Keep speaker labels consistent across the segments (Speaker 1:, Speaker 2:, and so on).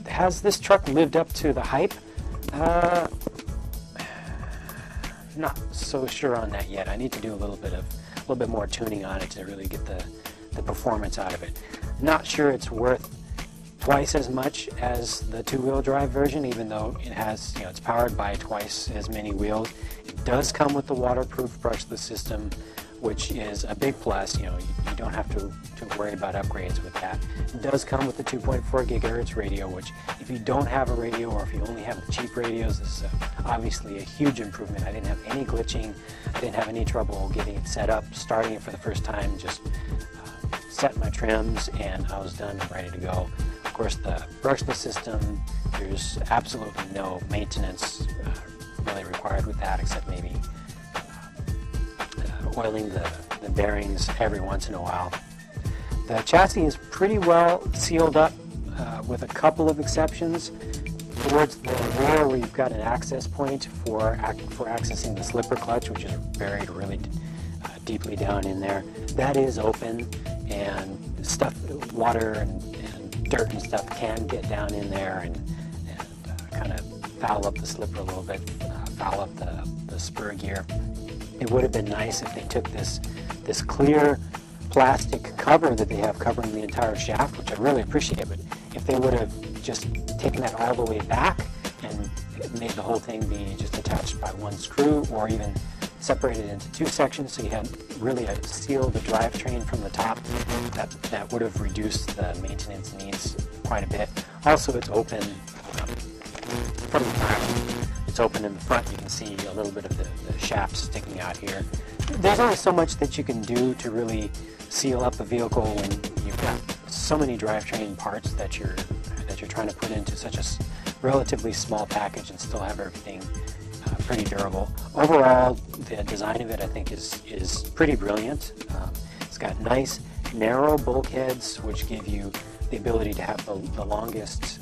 Speaker 1: Has this truck lived up to the hype? Not so sure on that yet. I need to do a little bit more tuning on it to really get the performance out of it. Not sure it's worth twice as much as the two-wheel drive version, even though it has, it's powered by twice as many wheels. It does come with the waterproof brushless system, which is a big plus. You don't have to worry about upgrades with that. It does come with the 2.4 gigahertz radio, which if you don't have a radio or if you only have the cheap radios, this is obviously a huge improvement. I didn't have any glitching. I didn't have any trouble getting it set up, starting it for the first time, just set my trims, and I was done and ready to go. Of course, the brushless system, there's absolutely no maintenance really required with that, except maybe oiling the bearings every once in a while. The chassis is pretty well sealed up with a couple of exceptions. Towards the rear, where you've got an access point for accessing the slipper clutch, which is buried really deeply down in there, that is open, and stuff, water and dirt and stuff can get down in there and kind of foul up the slipper a little bit, foul up the spur gear. It would have been nice if they took this clear plastic cover that they have covering the entire shaft, which I really appreciate, but if they would have just taken that all the way back and made the whole thing be just attached by one screw, or even separated into two sections so you had really sealed the drivetrain from the top, that would have reduced the maintenance needs quite a bit. Also, it's open from the back. It's open in the front. You can see a little bit of the shafts sticking out here. There's only so much that you can do to really seal up a vehicle when you've got so many drivetrain parts that you're trying to put into such a relatively small package and still have everything pretty durable. Overall, the design of it, I think, is pretty brilliant. It's got nice, narrow bulkheads, which give you the ability to have the longest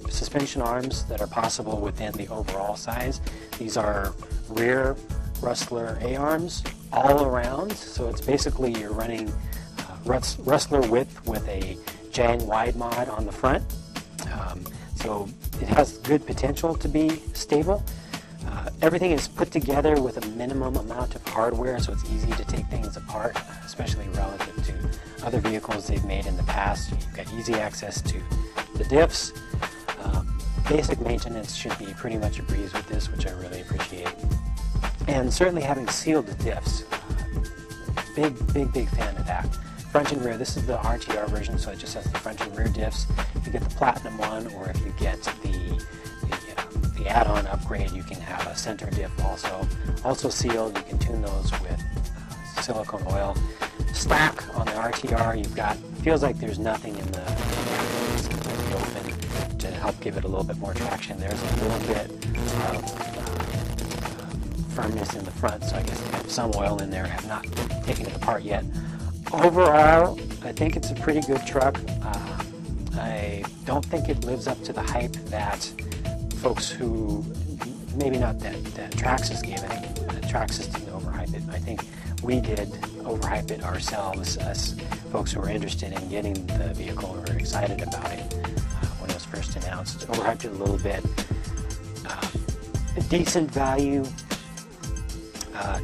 Speaker 1: suspension arms that are possible within the overall size. These are rear Rustler A-arms all around, so it's basically you're running Rustler width with a JANG wide mod on the front. So it has good potential to be stable. Everything is put together with a minimum amount of hardware, so it's easy to take things apart, especially relative to other vehicles they've made in the past. You've got easy access to the diffs. Basic maintenance should be pretty much a breeze with this, which I really appreciate. And certainly having sealed the diffs, big fan of that. Front and rear, this is the RTR version, so it just has the front and rear diffs. If you get the Platinum one, or if you get the add-on upgrade, you can have a center diff also sealed. You can tune those with silicone oil. Stack on the RTR, you've got, feels like there's nothing in the it's completely open to help give it a little bit more traction. There's a little bit of firmness in the front, so I guess they have some oil in there. I have not taken it apart yet. Overall, I think it's a pretty good truck. I don't think it lives up to the hype that folks who, maybe not that Traxxas gave it. Traxxas didn't overhype it. I think we did overhype it ourselves, us folks who were interested in getting the vehicle and were excited about it when it was first announced. Overhyped it a little bit. A decent value,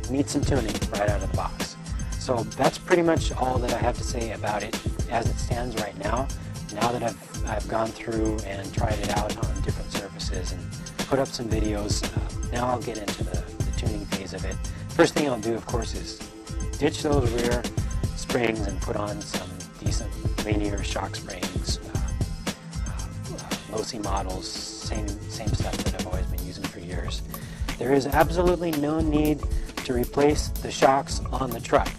Speaker 1: needs some tuning right out of the box. So that's pretty much all that I have to say about it as it stands right now. Now that I've gone through and tried it out on different surfaces and put up some videos, now I'll get into the tuning phase of it. First thing I'll do, of course, is ditch those rear springs and put on some decent linear shock springs, Losi models, same stuff that I've always been using for years. There is absolutely no need to replace the shocks on the truck.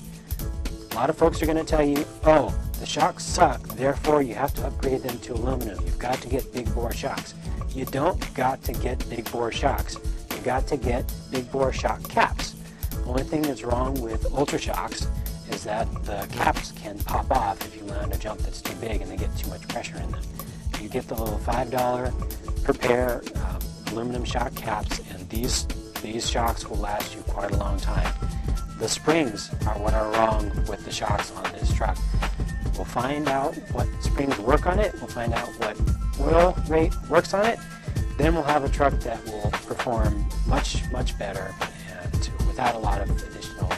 Speaker 1: A lot of folks are going to tell you, oh, the shocks suck, therefore you have to upgrade them to aluminum. You've got to get big bore shocks. You don't got to get big bore shocks. You got to get big bore shock caps. The only thing that's wrong with Ultra Shocks is that the caps can pop off if you land a jump that's too big and they get too much pressure in them. You get the little $5 per pair aluminum shock caps, and these shocks will last you quite a long time. The springs are what are wrong with the shocks on this truck. We'll find out what springs work on it. We'll find out what oil rate works on it. Then we'll have a truck that will perform much, much better and without a lot of additional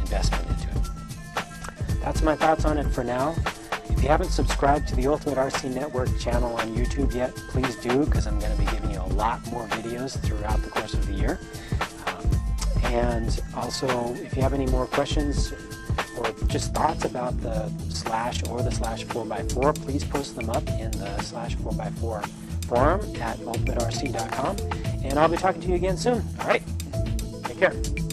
Speaker 1: investment into it. That's my thoughts on it for now. If you haven't subscribed to the Ultimate RC Network channel on YouTube yet, please do, because I'm going to be giving you a lot more videos throughout the course of the year. And also, if you have any more questions or just thoughts about the Slash or the Slash 4x4, please post them up in the Slash 4x4 forum at ultimaterc.com. And I'll be talking to you again soon. All right, take care.